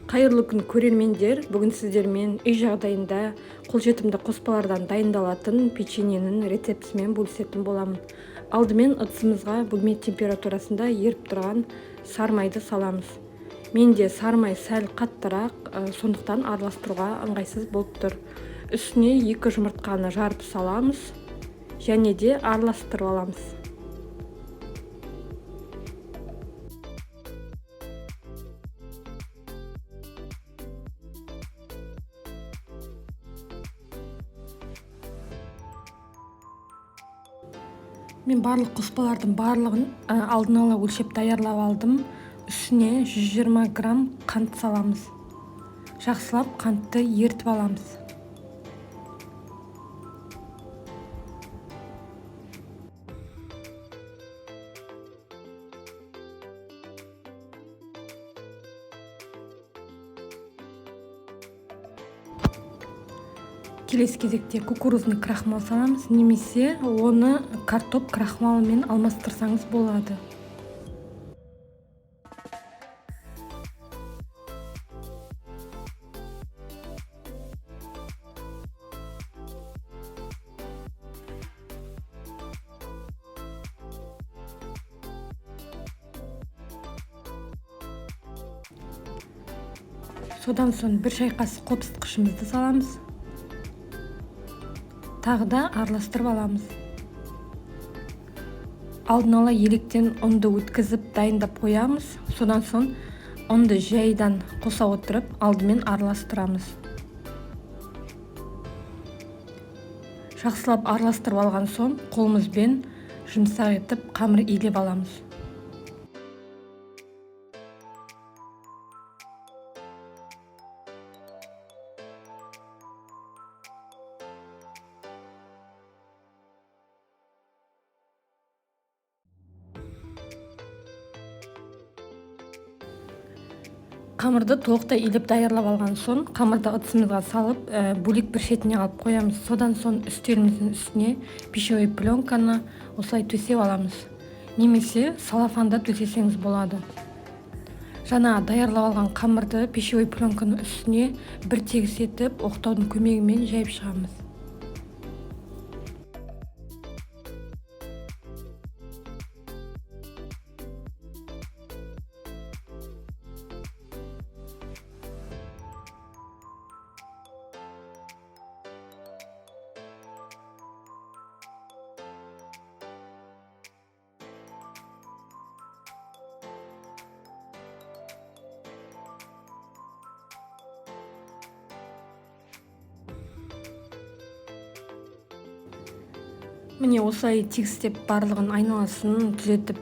Қайырлы күн көрермендер, бүгін сіздермен үй жағдайында қолжетімді қоспалардан дайындалатын печеньенің рецептісімен бөлісетін боламын. Алдымен ыдысымызға бөлме температурасында еріп тұрған сармайды саламыз. Менде сармай сәл қаттырақ, сондықтан араластыруға ыңғайсыз болып тұр. Үстіне 2 жұмыртқаны жарып саламыз және де араластырып аламыз. Мен барлық қоспалардың барлығын алдын ала өлшеп даярлап алдым. Үстіне 120 грамм қант саламыз. Жақсылап қантты ертіп аламыз. Келесі кезекте кукурузный крахмал саламыз, немесе оны картоп крахмалымен алмастырсаңыз болады. Содан соң 1 шай қасық қопсытқышымызды саламыз. Тағы да араластырып аламыз. Алдын ала електен ұнды өткізіп дайындап қоямыз. Содан соң ұнды жайдан қоса отырып алдымен араластырамыз. Жақсылап араластырып алған соң қолымызбен жұмсақ етіп қамыр илеп аламыз. Қамырды толықтай илеп даярлап алған соң, қамырды ыдысымызға салып, бөлек бір шетіне алып қоямыз. Содан соң үстеліміздің үстіне пищевой пленканы осылай төсеп аламыз. Немесе салафанда төсесеңіз болады. Жаңа даярлап алған қамырды пищевой пленканың үстіне бір тегіс етіп, оқтаудың көмегімен жайып шығамыз. Міне осылай тегістеп барлығын айналасын түзетіп,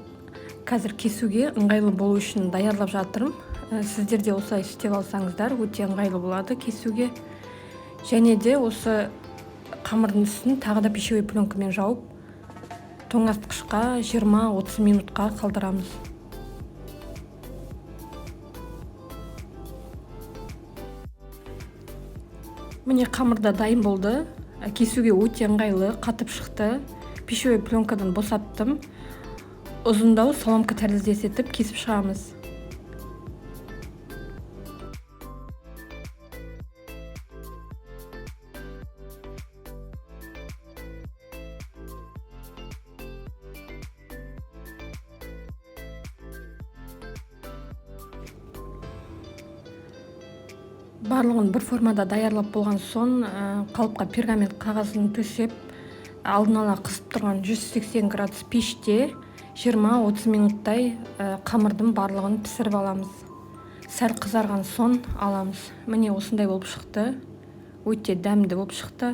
қазір кесуге ыңғайлы болу үшін даярлап жатырмын. Сіздер де осылай істеп алсаңыздар, өте ыңғайлы болады кесуге. Және де осы қамырдың үстін тағы да пищевой пленкамен жауып, тоңазытқышқа 20-30 минутқа қалдырамыз. Міне қамырда дайын болды. Кесуге өте ыңғайлы, қатып шықты. Пищевой пленкадан босаттым. Ұзындау соломка тәріздес етіп кесіп шығамыз. Барлығын бір формада даярлап болған соң, қалыпқа пергамент қағазын төсеп, алдын ала қысып тұрған 180 градус пеште 20-30 минуттай қамырдың барлығын пісіріп аламыз. Сәл қызарған соң аламыз. Міне осындай болып шықты. Өте дәмді болып шықты.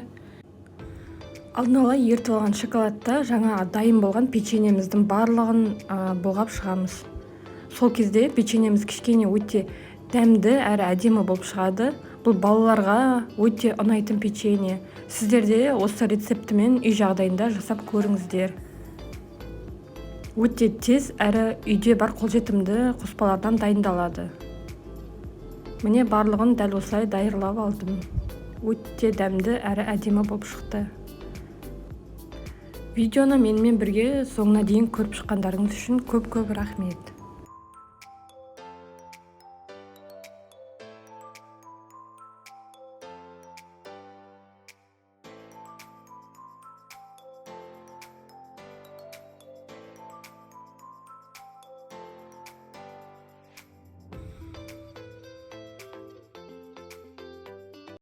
Алдын ала ертіп алған шоколадта жаңа дайын болған печеньеміздің барлығын бұлғап шығамыз. Сол кезде печеньеміз кішкене өте дәмді әрі әдемі болып шығады. Бұл балаларға өте ұнайтын печенье. Сіздер де осы рецептімен үй жағдайында жасап көріңіздер. Өте тез әрі үйде бар қолжетімді қоспалардан дайындалады. Міне барлығын дәл осылай даярлап алдым. Өте дәмді әрі әдемі болып шықты. Видеоны менімен бірге соңына дейін көріп шыққандарыңыз үшін көп рахмет.